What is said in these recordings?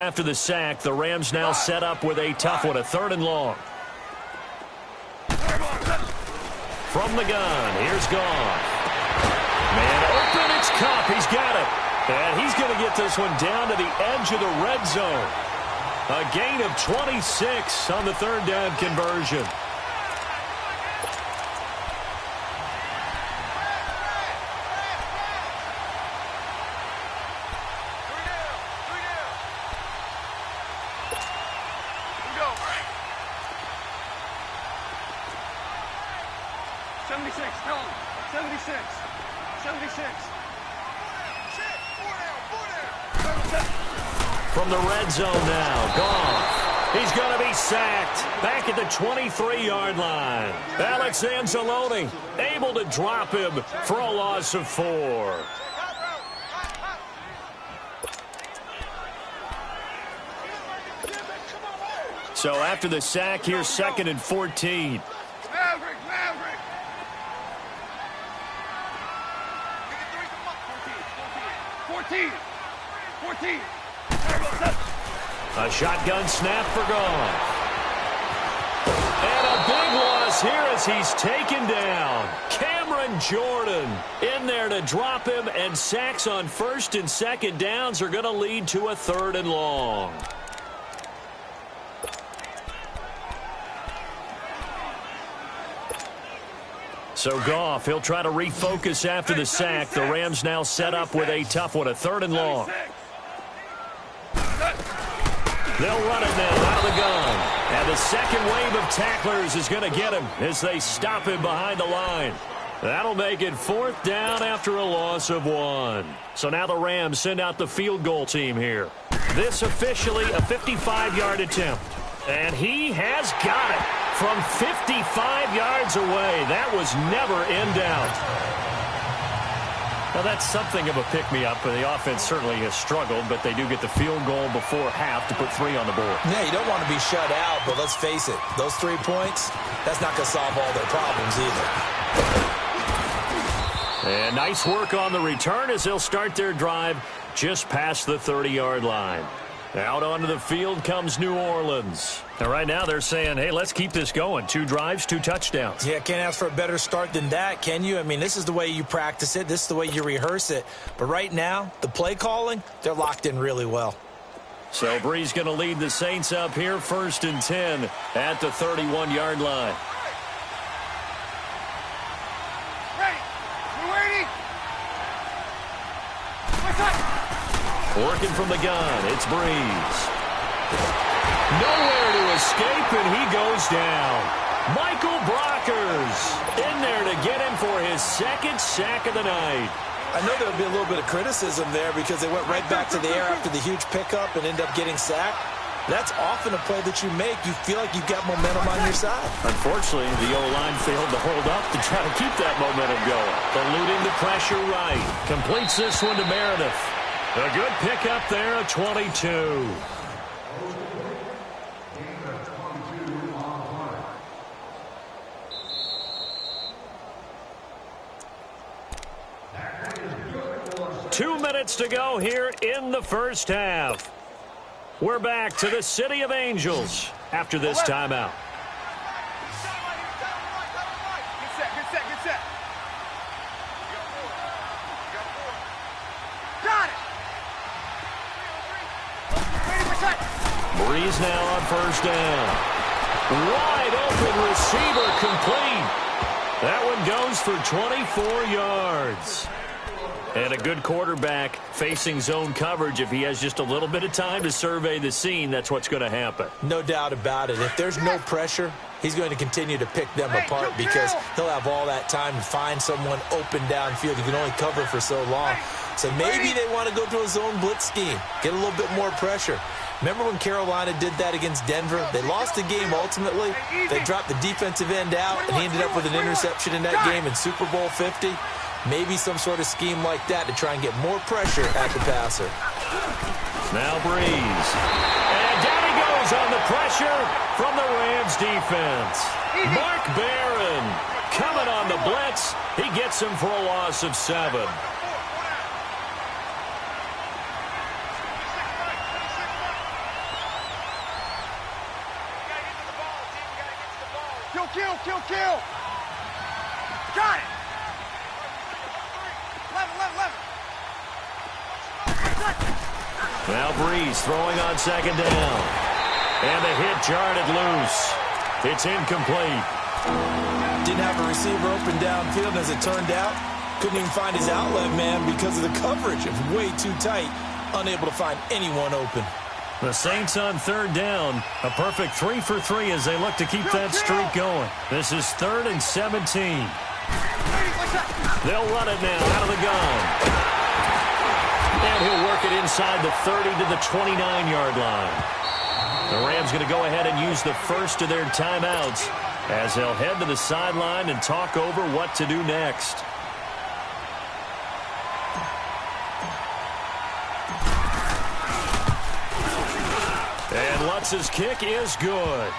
After the sack, the Rams now set up with a tough one, a 3rd and long. From the gun, here's Goff. Man open, it's Kupp. He's got it. And he's going to get this one down to the edge of the red zone. A gain of 26 on the 3rd down conversion. From the red zone now, Goff. He's going to be sacked back at the 23-yard line. Alex Anzalone able to drop him for a loss of 4. So after the sack, here's 2nd and 14. Maverick. 14. A shotgun snap for Goff. And a big loss here as he's taken down. Cameron Jordan in there to drop him, and sacks on 1st and 2nd downs are going to lead to a 3rd and long. So Goff, he'll try to refocus after the sack. The Rams now set up with a tough one, a 3rd and long. They'll run it now out of the gun. And the second wave of tacklers is going to get him as they stop him behind the line. That'll make it 4th down after a loss of 1. So now the Rams send out the field goal team here. This officially a 55-yard attempt. And he has got it from 55 yards away. That was never in doubt. Well, that's something of a pick-me-up, but the offense certainly has struggled, but they do get the field goal before half to put 3 on the board. Yeah, you don't want to be shut out, but let's face it, those 3 points, that's not going to solve all their problems either. And nice work on the return as they'll start their drive just past the 30-yard line. Out onto the field comes New Orleans. And right now they're saying, hey, let's keep this going. 2 drives, 2 touchdowns. Yeah, can't ask for a better start than that, can you? I mean, this is the way you practice it. This is the way you rehearse it. But right now, the play calling, they're locked in really well. So Brees going to lead the Saints up here, 1st and 10 at the 31-yard line. Working from the gun, it's Brees. Nowhere to escape, and he goes down. Michael Brockers in there to get him for his 2nd sack of the night. I know there'll be a little bit of criticism there because they went right back to the air after the huge pickup and end up getting sacked. That's often a play that you make. You feel like you've got momentum on your side. Unfortunately, the O-line failed to hold up to try to keep that momentum going. Eluding the pressure right. Completes this one to Meredith. A good pickup there at 22. Two minutes to go here in the first half. We're back to the City of Angels after this timeout. Brees now on 1st down. Wide open receiver complete. That one goes for 24 yards. And a good quarterback facing zone coverage. If he has just a little bit of time to survey the scene, that's what's going to happen. No doubt about it. If there's no pressure, he's going to continue to pick them apart because he'll have all that time to find someone open downfield. He can only cover for so long. So maybe they want to go to a zone blitz scheme, get a little bit more pressure. Remember when Carolina did that against Denver? They lost the game ultimately. They dropped the defensive end out, and he ended up with an interception in that game in Super Bowl 50. Maybe some sort of scheme like that to try and get more pressure at the passer. Now Brees. And down he goes on the pressure from the Rams defense. Mark Barron coming on the blitz. He gets him for a loss of 7. kill, kill, kill. Got it. 11. Now Breeze throwing on second down. And the hit jarred it loose. It's incomplete. Didn't have a receiver open downfield, as it turned out. Couldn't even find his outlet man because of the coverage. It was way too tight. Unable to find anyone open. The Saints on third down. A perfect 3 for 3 as they look to keep that streak going. This is 3rd and 17. They'll run it now out of the gun. And he'll work it inside the 30 to the 29-yard line. The Rams going to go ahead and use the first of their timeouts as they'll head to the sideline and talk over what to do next. And Lutz's kick is good.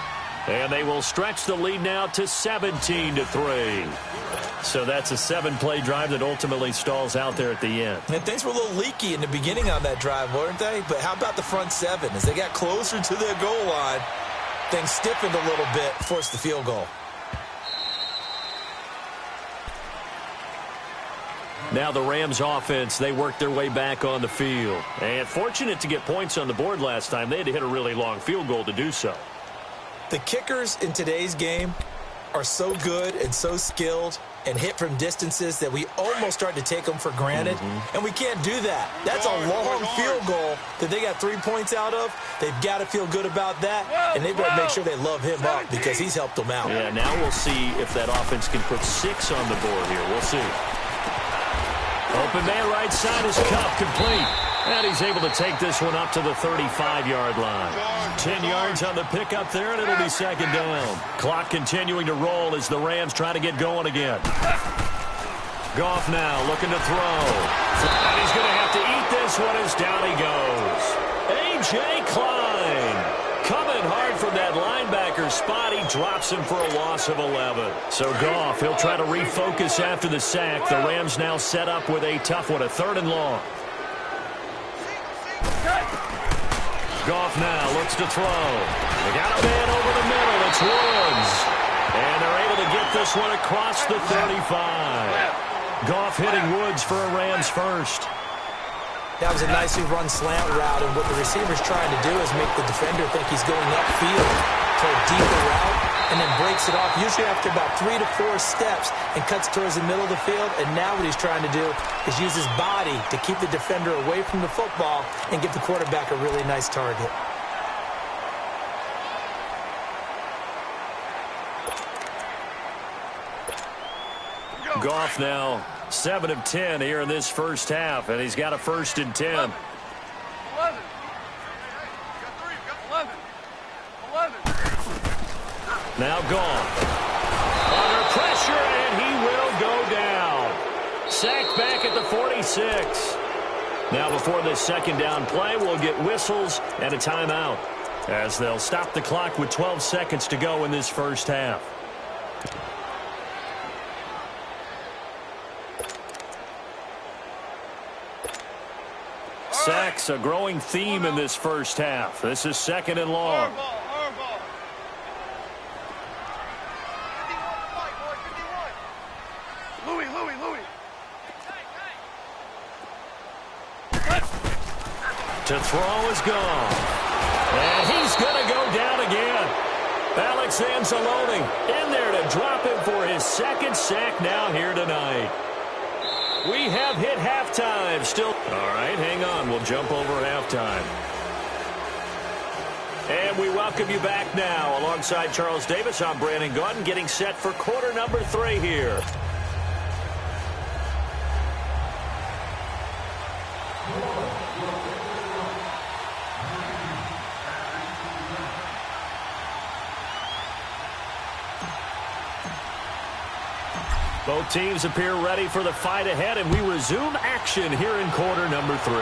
And they will stretch the lead now to 17-3. So that's a 7-play drive that ultimately stalls out there at the end. And things were a little leaky in the beginning on that drive, weren't they? But how about the front seven? As they got closer to their goal line, things stiffened a little bit, forced the field goal. Now the Rams offense, they work their way back on the field. And fortunate to get points on the board last time. They had to hit a really long field goal to do so. The kickers in today's game are so good and so skilled and hit from distances that we almost start to take them for granted. And we can't do that. That's a long field goal that they got 3 points out of. They've got to feel good about that, and they better make sure they love him up because he's helped them out. Yeah, now we'll see if that offense can put 6 on the board here. We'll see. Open man right side is Kupp, complete. And he's able to take this one up to the 35-yard line. 10 yards on the pickup there, and it'll be second down. Clock continuing to roll as the Rams try to get going again. Goff now looking to throw. And he's going to have to eat this one as down he goes. A.J. Klein coming hard from that linebacker spot. He drops him for a loss of 11. So Goff, he'll try to refocus after the sack. The Rams now set up with a tough one, a 3rd and long. Goff now looks to throw. They got a man over the middle. It's Woods. And they're able to get this one across the 35. Goff hitting Woods for a Rams first. That was a nicely run slant route, and what the receiver's trying to do is make the defender think he's going upfield for a deeper route, and then breaks it off, usually after about 3 to 4 steps, and cuts towards the middle of the field. And now what he's trying to do is use his body to keep the defender away from the football and give the quarterback a really nice target. Goff now 7 of 10 here in this first half, and he's got a 1st and 10. 11. Now Goff. Under pressure, and he will go down. Sacked back at the 46. Now before this second down play, we'll get whistles and a timeout as they'll stop the clock with 12 seconds to go in this first half. Sacks, a growing theme in this first half. This is 2nd and long. Louis. To throw is gone. And he's going to go down again. Alex Anzalone in there to drop him for his 2nd sack now here tonight. We have hit halftime. Still. All right, hang on. We'll jump over halftime. And we welcome you back now. Alongside Charles Davis, I'm Brandon Gaudin, getting set for quarter number 3 here. Both teams appear ready for the fight ahead, and we resume action here in quarter number 3.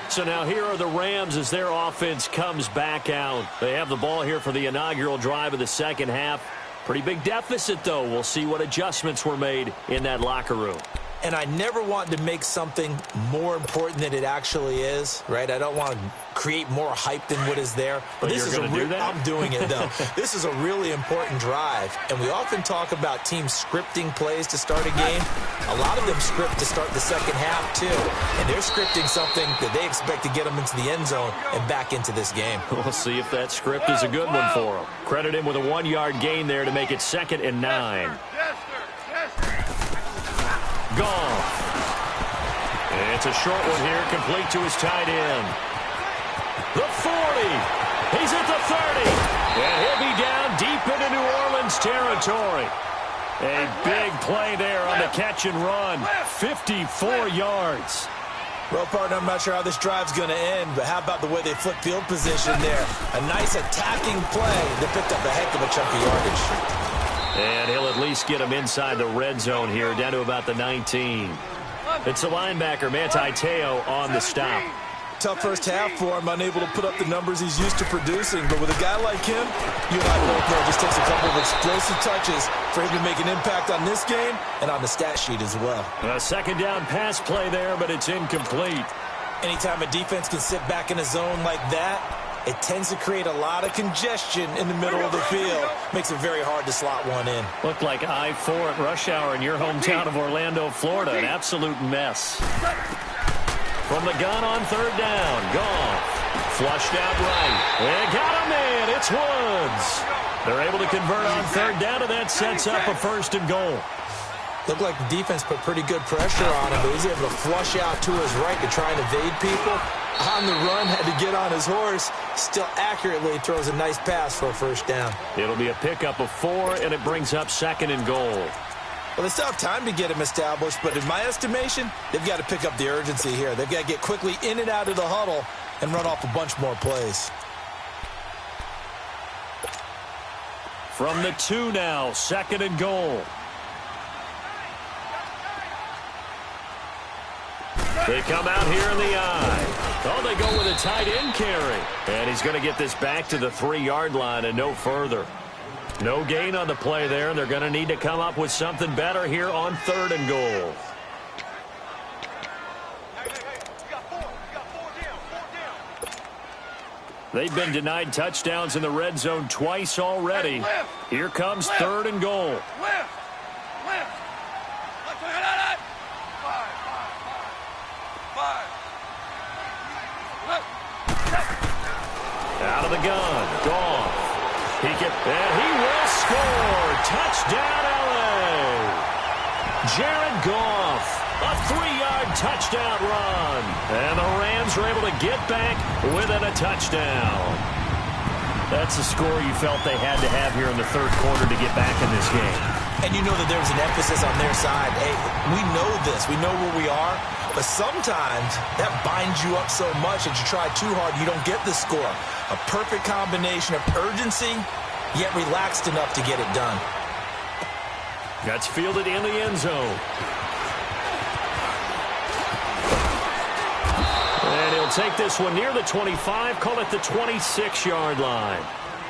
So now here are the Rams as their offense comes back out. They have the ball here for the inaugural drive of the second half. Pretty big deficit, though. We'll see what adjustments were made in that locker room. and I never want to make something more important than it actually is, right? I don't want to create more hype than what is there. But this is I'm doing it, though. This is a really important drive, and we often talk about teams scripting plays to start a game. A lot of them script to start the second half, too, and they're scripting something that they expect to get them into the end zone and back into this game. We'll see if that script is a good one for them. Credit him with a 1-yard gain there to make it 2nd and 9. Gone. It's a short one here, complete to his tight end. The 40. He's at the 30. And he'll be down deep into New Orleans territory. A big play there on the catch and run. 54 yards. Well, partner, I'm not sure how this drive's going to end, but how about the way they flip field position there? A nice attacking play that picked up a heck of a chunk of yardage. And he'll at least get him inside the red zone here, down to about the 19. It's the linebacker, Manti Te'o, on the stop. Tough first half for him, unable to put up the numbers he's used to producing. But with a guy like him, you and I both know it just takes a couple of explosive touches for him to make an impact on this game and on the stat sheet as well. A second down pass play there, but it's incomplete. Anytime a defense can sit back in a zone like that, it tends to create a lot of congestion in the middle of the field. Makes it very hard to slot one in. Looked like I-4 at rush hour in your hometown of Orlando, Florida. An absolute mess. From the gun on 3rd down. Goff. Flushed out right. They got him in. It's Woods. They're able to convert on 3rd down, and that sets up a 1st and goal. Looked like the defense put pretty good pressure on him, but he's able to flush out to his right to try and evade people. On the run, had to get on his horse. Still accurately throws a nice pass for a 1st down. It'll be a pickup of 4, and it brings up 2nd and goal. Well, they still have time to get him established, but in my estimation, they've got to pick up the urgency here. They've got to get quickly in and out of the huddle and run off a bunch more plays. From the 2 now, 2nd and goal. They come out here in the eye. Oh, they go with a tight end carry. And he's going to get this back to the 3-yard line and no further. No gain on the play there, and they're going to need to come up with something better here on 3rd and goal. They've been denied touchdowns in the red zone twice already. Here comes 3rd and goal. Out of the gun, Goff. And he will score. Touchdown, L.A. Jared Goff, a 3-yard touchdown run. And the Rams are able to get back within a touchdown. That's the score you felt they had to have here in the 3rd quarter to get back in this game. And you know that there was an emphasis on their side. Hey, we know this. We know where we are. But sometimes that binds you up so much that you try too hard, you don't get the score. A perfect combination of urgency, yet relaxed enough to get it done. That's fielded in the end zone. And he'll take this one near the 25, call it the 26-yard line.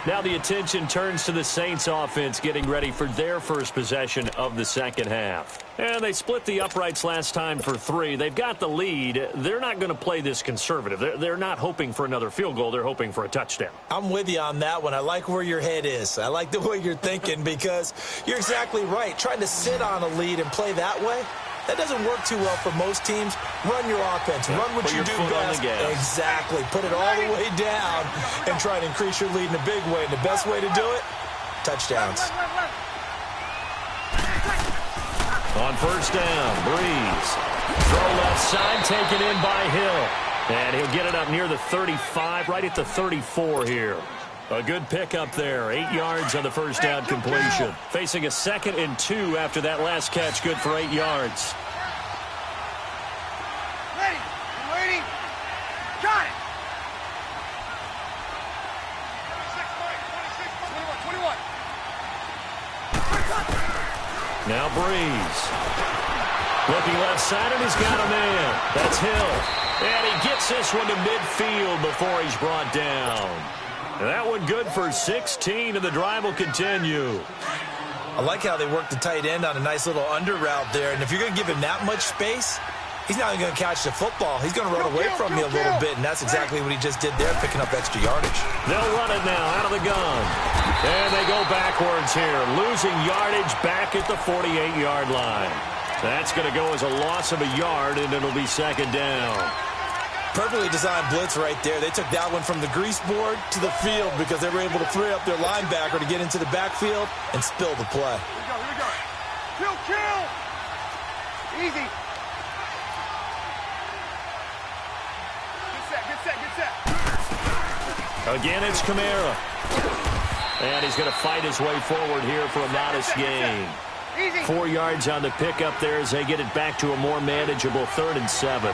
Now the attention turns to the Saints offense getting ready for their first possession of the second half. And they split the uprights last time for 3. They've got the lead. They're not going to play this conservative. They're not hoping for another field goal. They're hoping for a touchdown. I'm with you on that one. I like where your head is. I like the way you're thinking because you're exactly right. Trying to sit on a lead and play that way, that doesn't work too well for most teams. Run your offense. Run what you do best. Exactly. Put it all the way down and try to increase your lead in a big way. And the best way to do it, touchdowns. On 1st down, Breeze. Throw left side, taken in by Hill. And he'll get it up near the 35, right at the 34 here. A good pickup there. 8 yards on the 1st down completion. Facing a 2nd and 2 after that last catch, good for 8 yards. Ready. Got it. 26, 21. Now Breeze. Looking left side, and he's got a man. That's Hill. And he gets this one to midfield before he's brought down. That one good for 16, and the drive will continue. I like how they work the tight end on a nice little under route there. And if you're going to give him that much space, he's not even going to catch the football. He's going to run away from you a little bit, and that's exactly what he just did there, picking up extra yardage. They'll run it now out of the gun. And they go backwards here, losing yardage back at the 48-yard line. That's going to go as a loss of a yard, and it'll be second down. Perfectly designed blitz right there. They took that one from the grease board to the field because they were able to free up their linebacker to get into the backfield and spill the play. Here we go. Kill. Easy. Get set. Again, it's Kamara. And he's going to fight his way forward here for a modest gain. 4 yards on the pickup there as they get it back to a more manageable 3rd and 7.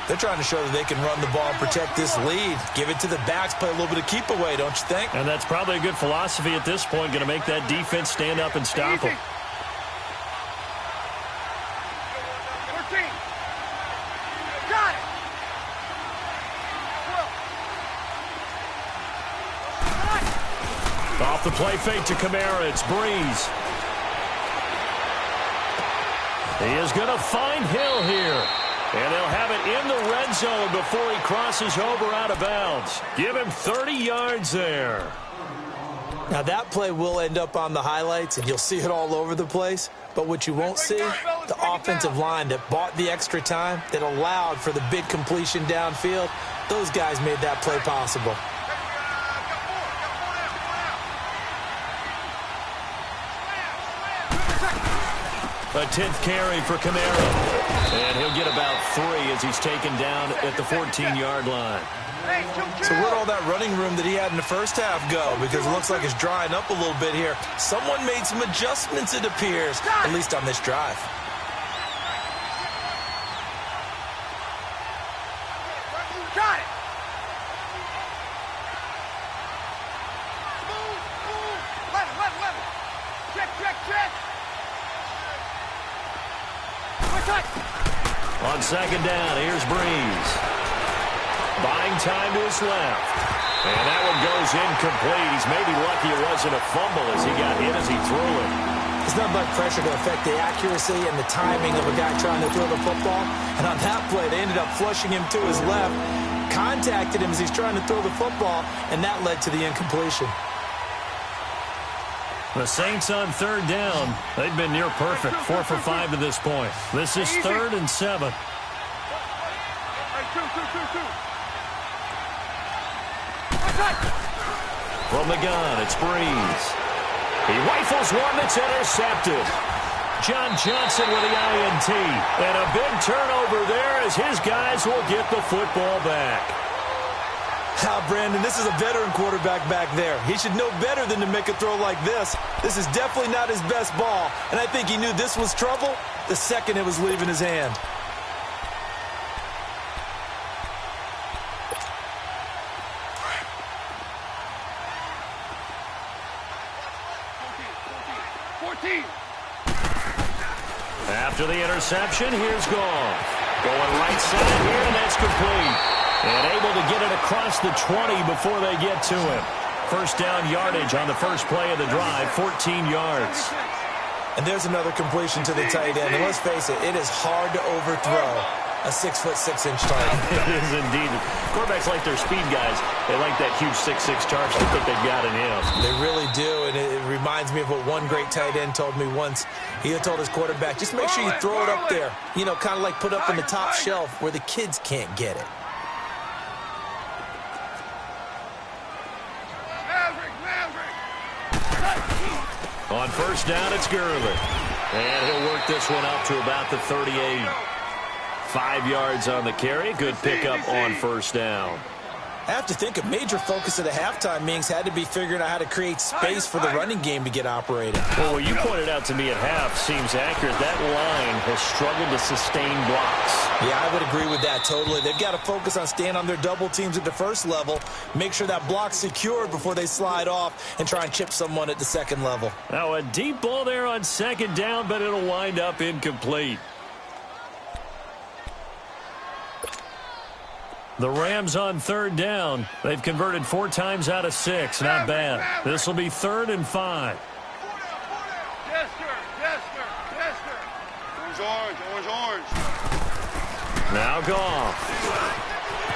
They're trying to show that they can run the ball and protect this lead. Give it to the backs, play a little bit of keep away, don't you think? And that's probably a good philosophy at this point, going to make that defense stand up and stop them. 13. Got it. 12. Off the play fake to Kamara, it's Breeze. He is going to find Hill here. And they'll have it in the red zone before he crosses over out of bounds. Give him 30 yards there. Now that play will end up on the highlights, and you'll see it all over the place. But what you won't see, the offensive line that bought the extra time, that allowed for the big completion downfield, those guys made that play possible. A 10th carry for Kamara. And he'll get about 3 as he's taken down at the 14-yard line. So where'd all that running room that he had in the first half go? Because it looks like it's drying up a little bit here. Someone made some adjustments, it appears, at least on this drive. Got it. Check. On second down, here's Breeze. Buying time to his left. And that one goes incomplete. He's maybe lucky it wasn't a fumble as he got hit as he threw it. There's not much pressure to affect the accuracy and the timing of a guy trying to throw the football. And on that play, they ended up flushing him to his left, contacted him as he's trying to throw the football, and that led to the incompletion. The Saints on 3rd down. They've been near perfect, 4 for 5 to this point. This is 3rd and 7. From the gun, it's Breeze. He rifles one that's intercepted. John Johnson with the INT. And a big turnover there as his guys will get the football back. Now, Brandon, this is a veteran quarterback back there. He should know better than to make a throw like this. This is definitely not his best ball, and I think he knew this was trouble the second it was leaving his hand. After the interception, here's Goff. Going right side here, and that's complete. And able to get it across the 20 before they get to him. First down yardage on the first play of the drive, 14 yards. And there's another completion to the tight end. And let's face it, it is hard to overthrow a 6'6" target. It is indeed. Quarterbacks like their speed guys. They like that huge 6'6" target that they've got in him. They really do, and it reminds me of what one great tight end told me once. He had told his quarterback, just make sure you throw it up there. You know, kind of like put up in the top shelf where the kids can't get it. On first down, it's Gurley. And he'll work this one up to about the 38. 5 yards on the carry. Good pickup on first down. I have to think a major focus of the halftime meetings had to be figuring out how to create space for the running game to get operating. Well, what you pointed out to me at half seems accurate. That line has struggled to sustain blocks. Yeah, I would agree with that totally. They've got to focus on staying on their double teams at the first level, make sure that block's secured before they slide off and try and chip someone at the second level. Now, a deep ball there on second down, but it'll wind up incomplete. The Rams on third down. They've converted 4 times out of 6. Not bad. This will be 3rd and 5. Yes. orange. Now Goff.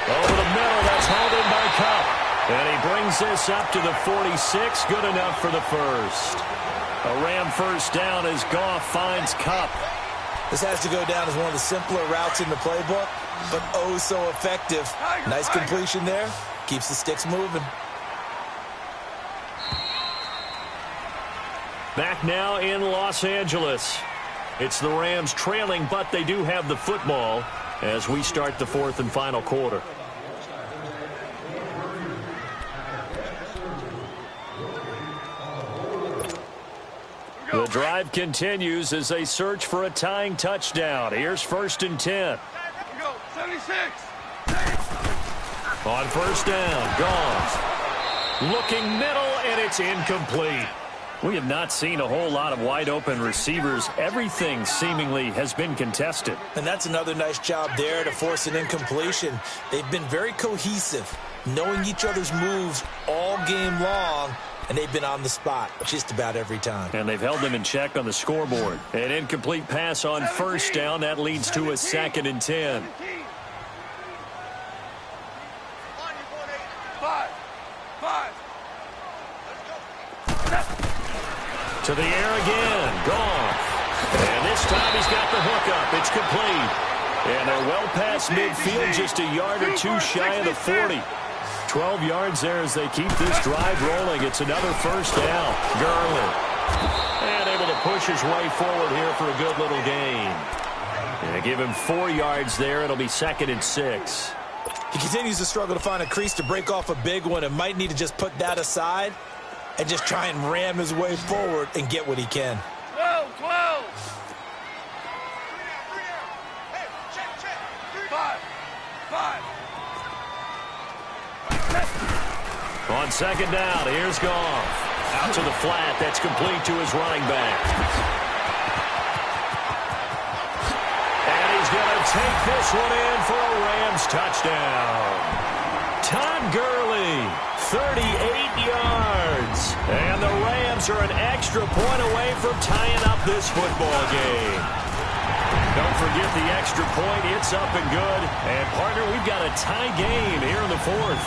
Over the middle, that's hauled in by Kupp. And he brings this up to the 46. Good enough for the first. A Ram first down as Goff finds Kupp. This has to go down as one of the simpler routes in the playbook, but oh so effective. Nice completion there. Keeps the sticks moving. Back now in Los Angeles. It's the Rams trailing, but they do have the football as we start the fourth and final quarter. The drive continues as they search for a tying touchdown. Here's 1st and 10. Go, 76. On first down, Goff. Looking middle, and it's incomplete. We have not seen a whole lot of wide-open receivers. Everything seemingly has been contested. And that's another nice job there to force an incompletion. They've been very cohesive, knowing each other's moves all game long, and they've been on the spot just about every time. And they've held them in check on the scoreboard. An incomplete pass on first down. That leads to a 2nd and 10. 5. To the air again. Goff. And this time he's got the hook up. It's complete. And they're well past midfield, just a yard or two shy of the 40. 12 yards there as they keep this drive rolling. It's another first down. Gurley. And able to push his way forward here for a good little gain. And give him 4 yards there. It'll be 2nd and 6. He continues to struggle to find a crease to break off a big one and might need to just put that aside and just try and ram his way forward and get what he can. 12. 5. On second down, here's Goff. Out to the flat. That's complete to his running back. And he's going to take this one in for a Rams touchdown. Todd Gurley, 38 yards. And the Rams are an extra point away from tying up this football game. Don't forget the extra point. It's up and good. And, partner, we've got a tie game here in the fourth.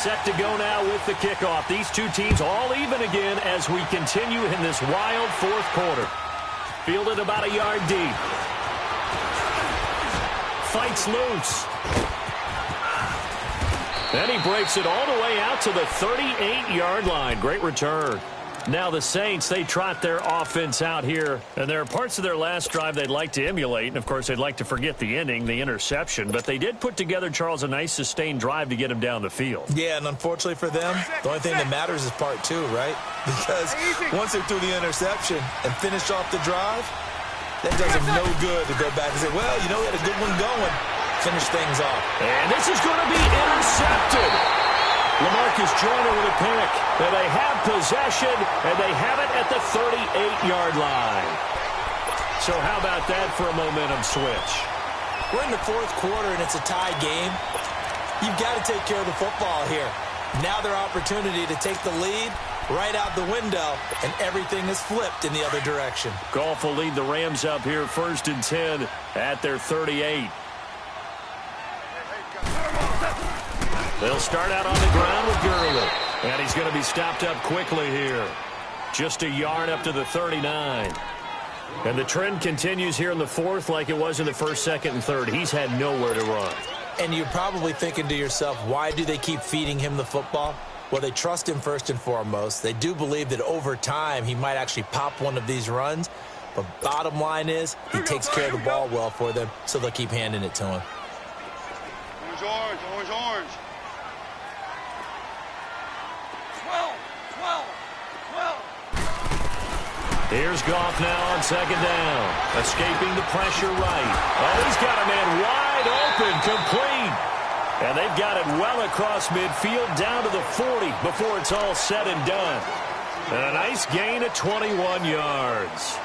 Set to go now with the kickoff. These two teams all even again as we continue in this wild fourth quarter. Fielded about a yard deep. Fights loose. And he breaks it all the way out to the 38-yard line. Great return. Now the Saints, they trot their offense out here. And there are parts of their last drive they'd like to emulate. And, of course, they'd like to forget the ending, the interception. But they did put together, Charles, a nice sustained drive to get him down the field. Yeah, and unfortunately for them, the only thing that matters is part two, right? Because once they're through the interception and finish off the drive, that does them no good to go back and say, well, you know, we had a good one going. Finish things off. And this is going to be intercepted. LaMarcus Joyner with a pick. And they have possession, and they have it at the 38-yard line. So how about that for a momentum switch? We're in the fourth quarter, and it's a tie game. You've got to take care of the football here. Now their opportunity to take the lead right out the window, and everything is flipped in the other direction. Goff will lead the Rams up here 1st and 10 at their 38. They'll start out on the ground with Gurley. And he's going to be stopped up quickly here. Just a yard up to the 39. And the trend continues here in the fourth like it was in the first, second, and third. He's had nowhere to run. And you're probably thinking to yourself, why do they keep feeding him the football? Well, they trust him first and foremost. They do believe that over time he might actually pop one of these runs. But bottom line is he takes care of the ball well for them, so they'll keep handing it to him. Orange. 12. Here's Goff now on second down. Escaping the pressure right. Oh, he's got a man wide open, complete. And they've got it well across midfield down to the 40 before it's all said and done. And a nice gain of 21 yards.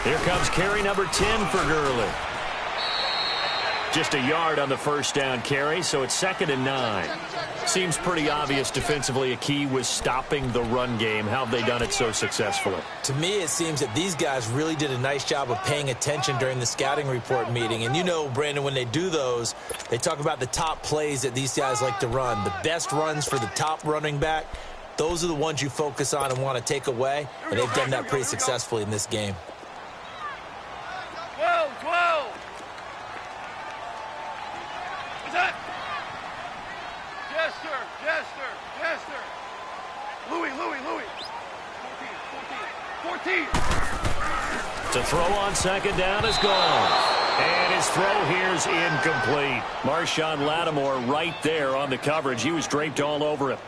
Here comes carry number 10 for Gurley. Just a yard on the first down carry, so it's 2nd and 9. Seems pretty obvious defensively a key was stopping the run game. How have they done it so successfully? To me, it seems that these guys really did a nice job of paying attention during the scouting report meeting. And you know, Brandon, when they do those, they talk about the top plays that these guys like to run. The best runs for the top running back, those are the ones you focus on and want to take away. And they've done that pretty successfully in this game. 12, 12. Yes, sir. Yes, sir. Yes, sir. Louis. 14. To throw on 2nd down is gone. And his throw here's incomplete. Marshawn Lattimore right there on the coverage. He was draped all over it.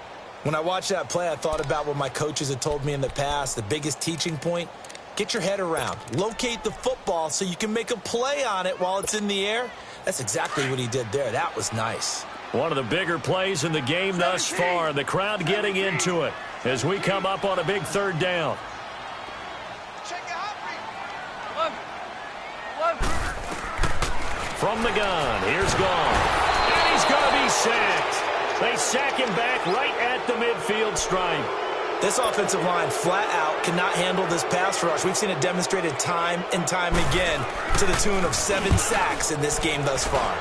When I watched that play, I thought about what my coaches had told me in the past. The biggest teaching point, get your head around. Locate the football so you can make a play on it while it's in the air. That's exactly what he did there. That was nice. One of the bigger plays in the game thus far. The crowd getting into it as we come up on a big 3rd down. From the gun, here's Gone. And he's going to be sacked. They sack him back right at the midfield stripe. This offensive line flat out cannot handle this pass rush. We've seen it demonstrated time and time again to the tune of 7 sacks in this game thus far.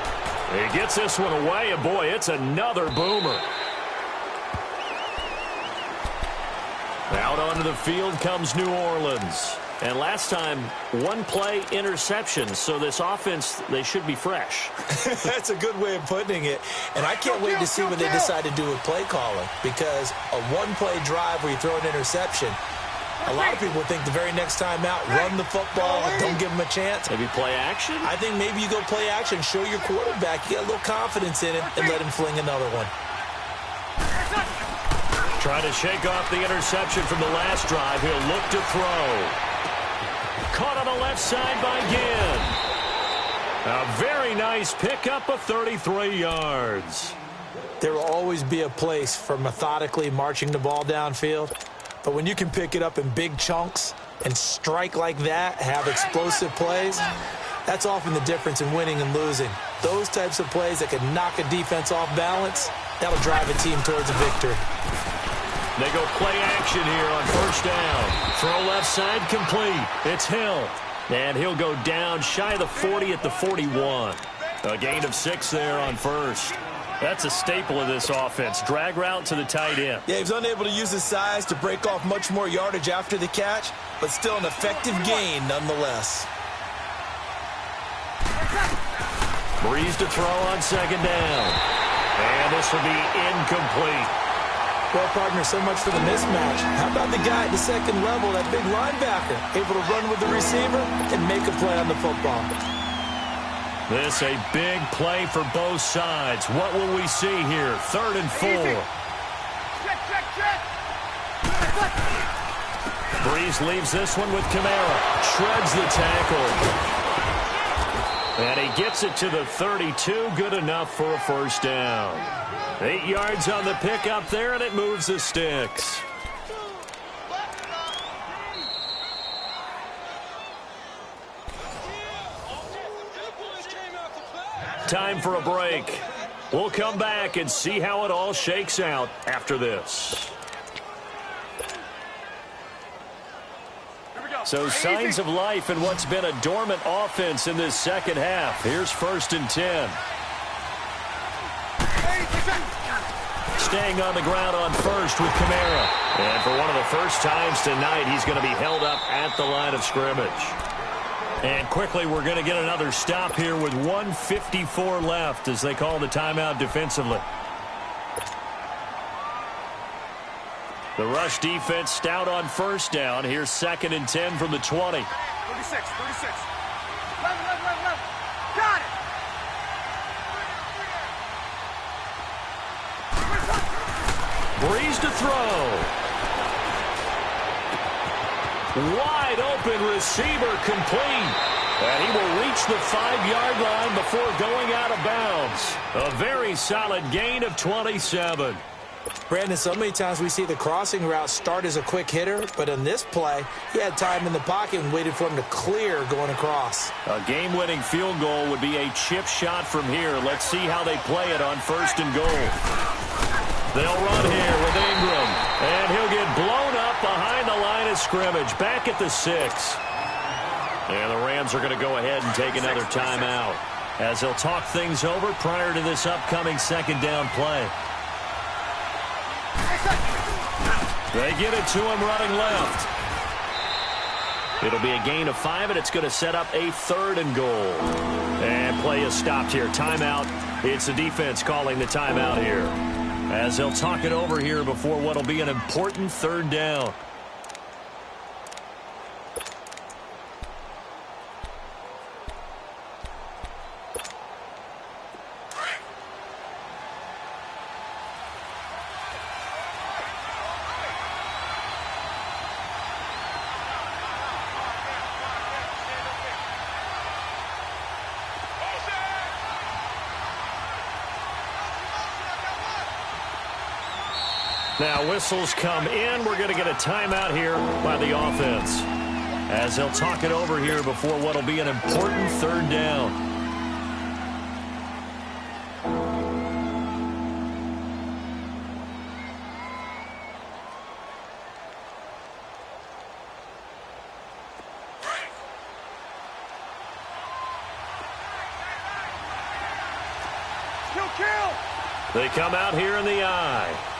He gets this one away, and boy, it's another boomer. Out onto the field comes New Orleans. And last time, 1-play interception, so this offense, they should be fresh. That's a good way of putting it. And I can't wait to see what they decide to do with play calling, because a 1-play drive where you throw an interception, a lot of people think the very next time out, run the football, don't give them a chance. Maybe play action? I think maybe you go play action, show your quarterback you got a little confidence in it, and let him fling another one. Trying to shake off the interception from the last drive. He'll look to throw. Caught on the left side by Ginn. A very nice pickup of 33 yards. There will always be a place for methodically marching the ball downfield. But when you can pick it up in big chunks and strike like that, have explosive plays, that's often the difference in winning and losing. Those types of plays that can knock a defense off balance, that'll drive a team towards a victory. They go play action here on 1st down. Throw left side complete. It's Hill. And he'll go down shy of the 40 at the 41. A gain of 6 there on 1st. That's a staple of this offense. Drag route to the tight end. Yeah, he was unable to use his size to break off much more yardage after the catch, but still an effective gain nonetheless. Breeze to throw on 2nd down. And this will be incomplete. Well, partner, so much for the mismatch. How about the guy at the 2nd level, that big linebacker, able to run with the receiver and make a play on the football? This a big play for both sides. What will we see here? 3rd and 4. Check. Breeze leaves this one with Kamara. Shreds the tackle. And he gets it to the 32. Good enough for a 1st down. 8 yards on the pickup there, and it moves the sticks. Time for a break. We'll come back and see how it all shakes out after this. So signs of life in what's been a dormant offense in this 2nd half. Here's 1st and 10. Staying on the ground on 1st with Kamara. And for one of the first times tonight, he's going to be held up at the line of scrimmage. And quickly, we're going to get another stop here with 1:54 left as they call the timeout defensively. The rush defense stout on 1st down. Here's 2nd and 10 from the 20. 36. Left. Got it. Breeze to throw. Wide open receiver complete. And he will reach the 5-yard line before going out of bounds. A very solid gain of 27. Brandon, so many times we see the crossing route start as a quick hitter, but in this play, he had time in the pocket and waited for him to clear going across. A game-winning field goal would be a chip shot from here. Let's see how they play it on 1st and goal. They'll run here with Ingram, and he'll get blown up behind the line of scrimmage, back at the 6. And the Rams are going to go ahead and take another timeout as they'll talk things over prior to this upcoming 2nd down play. They get it to him running left. It'll be a gain of 5, and it's going to set up a 3rd and goal. And play is stopped here. Timeout. It's the defense calling the timeout here, as they'll talk it over here before what'll be an important 3rd down. Now whistles come in. We're going to get a timeout here by the offense, as they'll talk it over here before what'll be an important 3rd down. They come out here in the eye.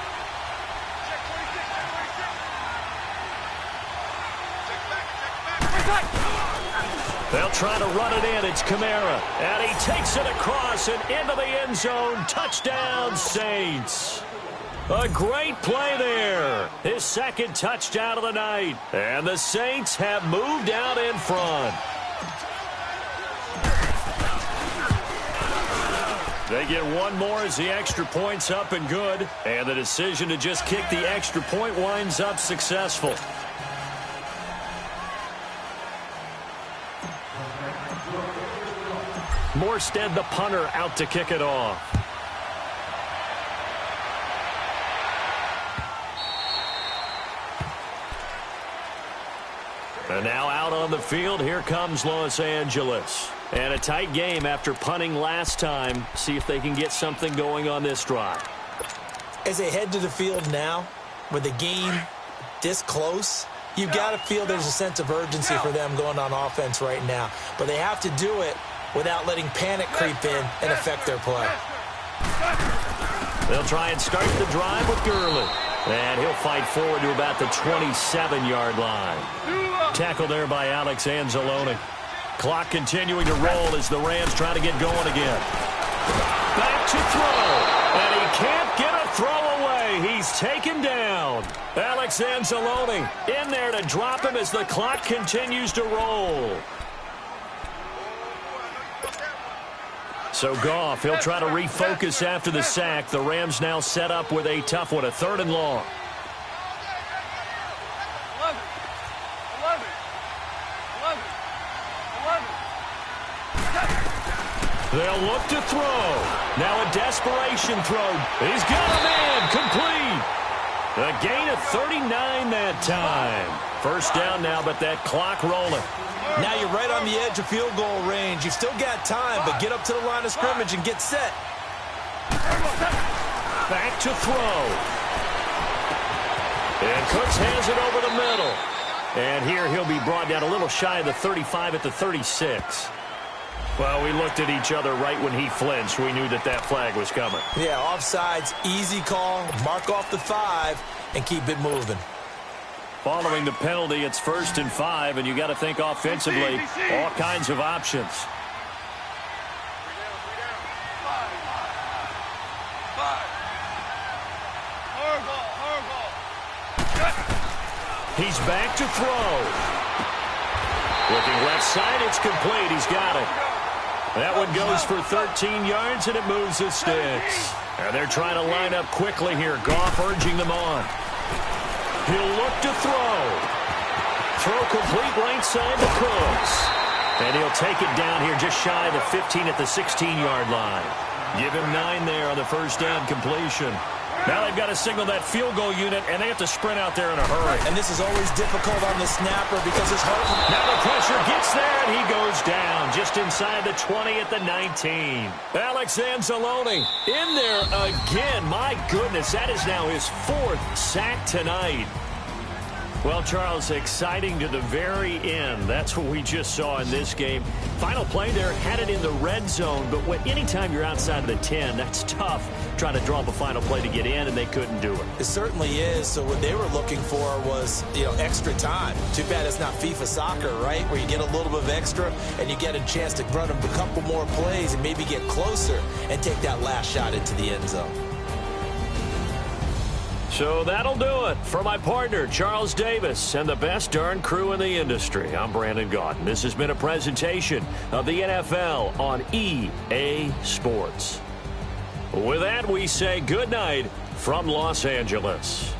They'll try to run it in. It's Kamara. And he takes it across and into the end zone. Touchdown, Saints. A great play there. His 2nd touchdown of the night. And the Saints have moved out in front. They get one more as the extra point's up and good. And the decision to just kick the extra point winds up successful. Morstead, the punter, out to kick it off. And now out on the field, here comes Los Angeles. And a tight game after punting last time. See if they can get something going on this drive. As they head to the field now, with the game this close, you've got to feel there's a sense of urgency for them going on offense right now. But they have to do it without letting panic creep in and affect their play. They'll try and start the drive with Gurley. And he'll fight forward to about the 27-yard line. Tackled there by Alex Anzalone. Clock continuing to roll as the Rams try to get going again. Back to throw. And he can't get a throw away. He's taken down. Alex Anzalone in there to drop him as the clock continues to roll. So Goff, he'll try to refocus after the sack. The Rams now set up with a tough one, a 3rd and long. They'll look to throw. Now a desperation throw. He's got him in. Complete. A gain of 39 that time. 1st down now, but that clock rolling. Now you're right on the edge of field goal range. You've still got time, but get up to the line of scrimmage and get set. Back to throw. And Cooks has it over the middle. And here he'll be brought down a little shy of the 35 at the 36. Well, we looked at each other right when he flinched. We knew that that flag was coming. Yeah, offsides, easy call. Mark off the 5 and keep it moving. Following the penalty, it's 1st and 5, and you got to think offensively, all kinds of options. He's back to throw. Looking left side, it's complete. He's got it. That one goes for 13 yards, and it moves the sticks. And they're trying to line up quickly here. Goff urging them on. He'll look to throw. Throw complete right side to Cooks. And he'll take it down here just shy of the 15 at the 16-yard line. Give him 9 there on the 1st down completion. Now they've got to signal that field goal unit, and they have to sprint out there in a hurry. And this is always difficult on the snapper because it's hard. Now the pressure gets there, and he goes down just inside the 20 at the 19. Alex Anzalone in there again. My goodness, that is now his 4th sack tonight. Well, Charles, exciting to the very end. That's what we just saw in this game. Final play there, had it in the red zone, but anytime you're outside of the 10, that's tough trying to draw up a final play to get in, and they couldn't do it. It certainly is. So what they were looking for was, extra time. Too bad it's not FIFA soccer, right, where you get a little bit of extra and you get a chance to run a couple more plays and maybe get closer and take that last shot into the end zone. So that'll do it for my partner, Charles Davis, and the best darn crew in the industry. I'm Brandon Gaudin. This has been a presentation of the NFL on EA Sports. With that, we say good night from Los Angeles.